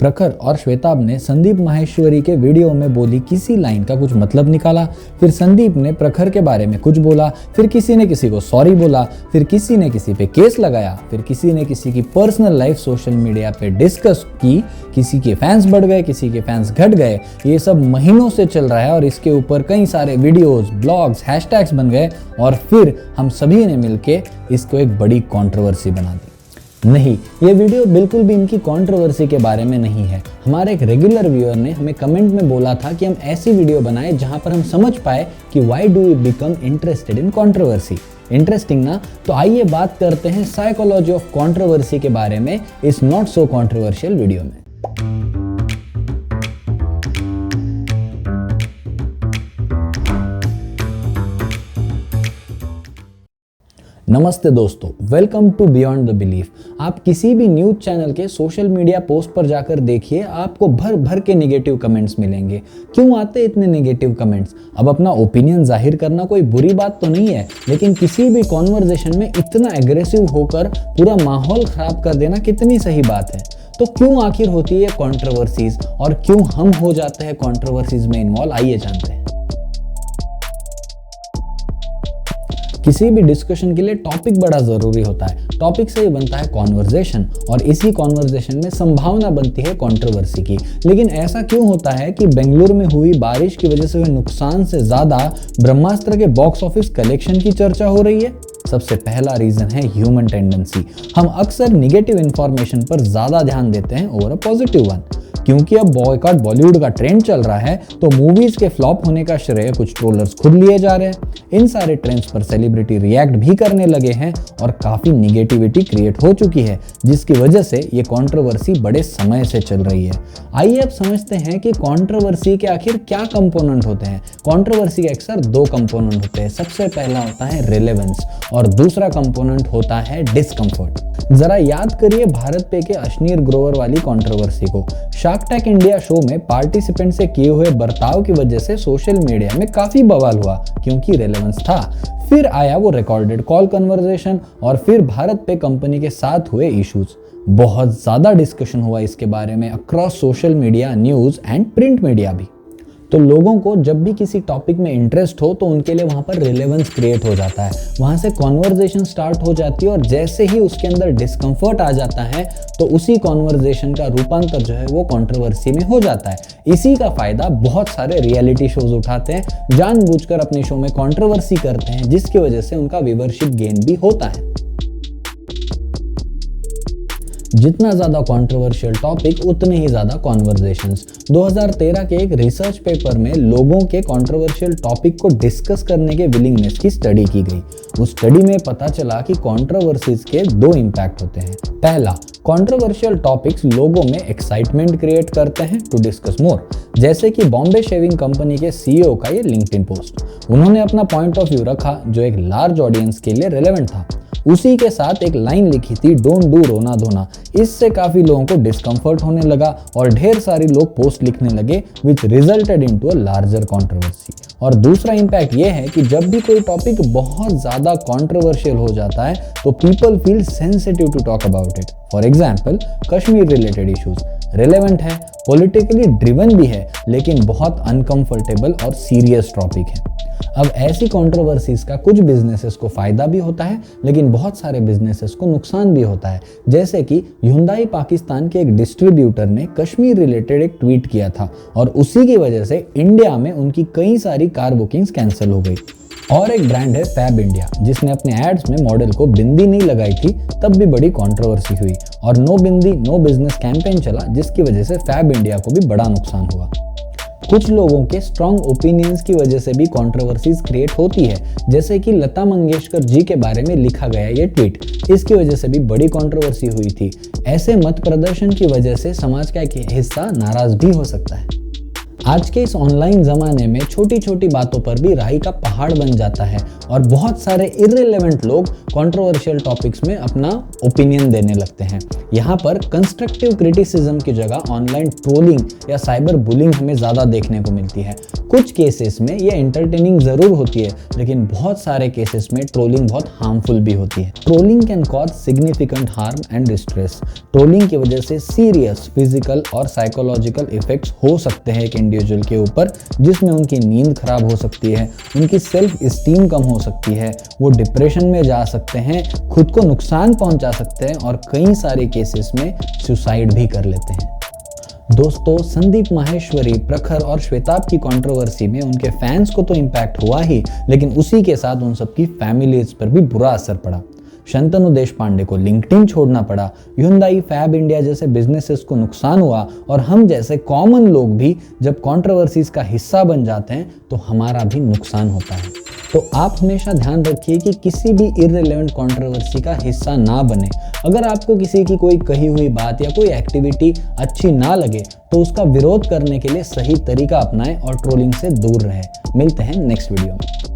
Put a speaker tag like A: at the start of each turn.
A: प्रखर और श्वेताब ने संदीप माहेश्वरी के वीडियो में बोली किसी लाइन का कुछ मतलब निकाला, फिर संदीप ने प्रखर के बारे में कुछ बोला, फिर किसी ने किसी को सॉरी बोला, फिर किसी ने किसी पे केस लगाया, फिर किसी ने किसी की पर्सनल लाइफ सोशल मीडिया पे डिस्कस की, किसी के फैंस बढ़ गए, किसी के फैंस घट गए। ये सब महीनों से चल रहा है और इसके ऊपर कई सारे वीडियोस, ब्लॉग्स, हैशटैग्स बन गए और फिर हम सभी ने मिलके इसको एक बड़ी कंट्रोवर्सी बना दी। नहीं, ये वीडियो बिल्कुल भी इनकी कंट्रोवर्सी के बारे में नहीं है। हमारे एक रेगुलर व्यूअर ने हमें कमेंट में बोला था कि हम ऐसी वीडियो बनाएं जहां पर हम समझ पाए कि why do we become interested in controversy. Interesting ना? तो आइए बात करते हैं साइकोलॉजी ऑफ कंट्रोवर्सी के बारे में इस नॉट सो कंट्रोवर्शियल वीडियो में। नमस्ते दोस्तों, welcome to beyond the belief. आप किसी भी न्यूज चैनल के सोशल मीडिया पोस्ट पर जाकर देखिए, आपको भर भर के नेगेटिव कमेंट्स मिलेंगे। क्यों आते इतने नेगेटिव कमेंट्स? अब अपना ओपिनियन जाहिर करना कोई बुरी बात तो नहीं है, लेकिन किसी भी कॉन्वर्जेशन में इतना एग्रेसिव होकर पूरा माहौल खराब कर देना कितनी सही बात है? तो क्यों आखिर होती है कंट्रोवर्सीज और क्यों हम हो जाते हैं कंट्रोवर्सीज में इन्वॉल्व? आइए जानते हैं। किसी भी डिस्कशन के लिए टॉपिक बड़ा जरूरी होता है। टॉपिक से ही बनता है कॉन्वर्जेशन और इसी कॉन्वर्जेशन में संभावना बनती है कंट्रोवर्सी की। लेकिन ऐसा क्यों होता है कि बेंगलुरु में हुई बारिश की वजह से हुए नुकसान से ज्यादा ब्रह्मास्त्र के बॉक्स ऑफिस कलेक्शन की चर्चा हो रही है? सबसे पहला रीजन है ह्यूमन टेंडेंसी। हम अक्सर निगेटिव इंफॉर्मेशन पर ज्यादा ध्यान देते हैं ओवर अ पॉजिटिव वन। क्योंकि अब बॉयकॉट बॉलीवुड का ट्रेंड चल रहा है, तो मूवीज के फ्लॉप होने का श्रेय कुछ ट्रोलर्स खुद लिए जा रहे हैं। इन सारे ट्रेंड्स पर सेलिब्रिटी रिएक्ट भी करने लगे हैं और काफी निगेटिविटी क्रिएट हो चुकी है, जिसकी वजह से ये कंट्रोवर्सी बड़े समय से चल रही है। आइए अब समझते हैं कि कंट्रोवर्सी के आखिर क्या कंपोनेंट होते हैं। कंट्रोवर्सी के अक्सर दो कंपोनेंट होते हैं। सबसे पहला होता है रिलेवेंस और दूसरा कंपोनेंट होता है डिस्कम्फर्ट। जरा याद करिए भारत पे के अश्नीर ग्रोवर वाली कंट्रोवर्सी को। शार्क टैंक इंडिया शो में पार्टिसिपेंट से किए हुए बर्ताव की वजह से सोशल मीडिया में काफी बवाल हुआ क्योंकि रेलेवेंस था। फिर आया वो रिकॉर्डेड कॉल कन्वर्सेशन और फिर भारत पे कंपनी के साथ हुए इश्यूज। बहुत ज्यादा डिस्कशन हुआ इसके बारे में across social media, news and print media भी। तो लोगों को जब भी किसी टॉपिक में इंटरेस्ट हो तो उनके लिए वहां पर रिलेवेंस क्रिएट हो जाता है, वहां से कॉन्वर्जेशन स्टार्ट हो जाती है और जैसे ही उसके अंदर डिस्कम्फर्ट आ जाता है तो उसी कॉन्वर्जेशन का रूपांतर जो है वो कंट्रोवर्सी में हो जाता है। इसी का फायदा बहुत सारे रियलिटी शोज उठाते हैं, जानबूझकर अपने शो में कंट्रोवर्सी करते हैं, जिसकी वजह से उनका व्यूअरशिप गेन भी होता है। जितना ज्यादा कंट्रोवर्शियल टॉपिक उतने ही ज्यादा कॉन्वर्जेशंस। 2013 के एक रिसर्च पेपर में लोगों के कंट्रोवर्शियल टॉपिक को डिस्कस करने के विलिंगनेस की स्टडी की गई। उस स्टडी में पता चला कि कंट्रोवर्सीज के दो इम्पैक्ट होते हैं। पहला, कंट्रोवर्शियल टॉपिक्स लोगों में एक्साइटमेंट क्रिएट करते हैं टू डिस्कस मोर, जैसे कि बॉम्बे शेविंग कंपनी के सीईओ का ये लिंक्डइन पोस्ट। उन्होंने अपना पॉइंट ऑफ व्यू रखा जो एक लार्ज ऑडियंस के लिए रेलेवेंट था। उसी के साथ एक लाइन लिखी थी, डोंट डू रोना धोना। इससे काफी लोगों को डिस्कम्फर्ट होने लगा और ढेर सारे लोग पोस्ट लिखने लगे, विच resulted into a larger controversy. और दूसरा इंपैक्ट ये है कि जब भी कोई टॉपिक बहुत ज्यादा कंट्रोवर्शियल हो जाता है तो people feel sensitive to talk about it. For example, Kashmir related issues relevant है, पॉलिटिकली ड्रिवन भी है, लेकिन बहुत अनकंफर्टेबल और सीरियस टॉपिक है। अब ऐसी कंट्रोवर्सीज का कुछ बिजनेसेस को फायदा भी होता है, लेकिन बहुत सारे बिजनेसेस को नुकसान भी होता है। जैसे कि Hyundai पाकिस्तान के एक डिस्ट्रीब्यूटर ने कश्मीर रिलेटेड एक ट्वीट किया था और उसी की वजह से इंडिया में उनकी कई सारी कार बुकिंग्स कैंसिल हो गई। और एक ब्रांड है फैब इंडिया, जिसने अपने एड्स में मॉडल को बिंदी नहीं लगाई थी, तब भी बड़ी कंट्रोवर्सी हुई और नो बिंदी नो बिजनेस कैंपेन चला, जिसकी वजह से फैब इंडिया को भी बड़ा नुकसान हुआ। कुछ लोगों के स्ट्रॉन्ग ओपिनियंस की वजह से भी कंट्रोवर्सीज क्रिएट होती है, जैसे कि लता मंगेशकर जी के बारे में लिखा गया ये ट्वीट। इसकी वजह से भी बड़ी कंट्रोवर्सी हुई थी। ऐसे मत प्रदर्शन की वजह से समाज का एक हिस्सा नाराज भी हो सकता है। आज के इस ऑनलाइन ज़माने में छोटी छोटी बातों पर भी राई का पहाड़ बन जाता है और बहुत सारे इर्रेलेवेंट लोग कंट्रोवर्शियल टॉपिक्स में अपना ओपिनियन देने लगते हैं। यहाँ पर कंस्ट्रक्टिव क्रिटिसिज्म की जगह ऑनलाइन ट्रोलिंग या साइबर बुलिंग हमें ज़्यादा देखने को मिलती है। कुछ केसेस में ये एंटरटेनिंग ज़रूर होती है, लेकिन बहुत सारे केसेस में ट्रोलिंग बहुत हार्मफुल भी होती है। Trolling can cause significant harm and distress. Trolling की वजह से सीरियस फिजिकल और साइकोलॉजिकल इफेक्ट्स हो सकते हैं एक इंडिविजुअल के ऊपर, जिसमें उनकी नींद खराब हो सकती है, उनकी सेल्फ इस्टीम कम हो सकती है, वो डिप्रेशन में जा सकते हैं, खुद को नुकसान पहुंचा सकते हैं और कई सारे केसेस में सुसाइड भी कर लेते हैं। दोस्तों, संदीप माहेश्वरी, प्रखर और श्वेताब की कंट्रोवर्सी में उनके फैंस को तो इम्पैक्ट हुआ ही, लेकिन उसी के साथ उन सबकी फैमिलीज पर भी बुरा असर पड़ा। शंतनु देशपांडे को लिंक्डइन छोड़ना पड़ा, hyundai फैब इंडिया जैसे बिजनेसेस को नुकसान हुआ और हम जैसे कॉमन लोग भी जब कंट्रोवर्सीज का हिस्सा बन जाते हैं तो हमारा भी नुकसान होता है। तो आप हमेशा ध्यान रखिए कि किसी भी इररिलेवेंट कंट्रोवर्सी का हिस्सा ना बने। अगर आपको किसी की कोई कही हुई बात या कोई एक्टिविटी अच्छी ना लगे तो उसका विरोध करने के लिए सही तरीका अपनाएं और ट्रोलिंग से दूर रहें। मिलते हैं नेक्स्ट वीडियो में।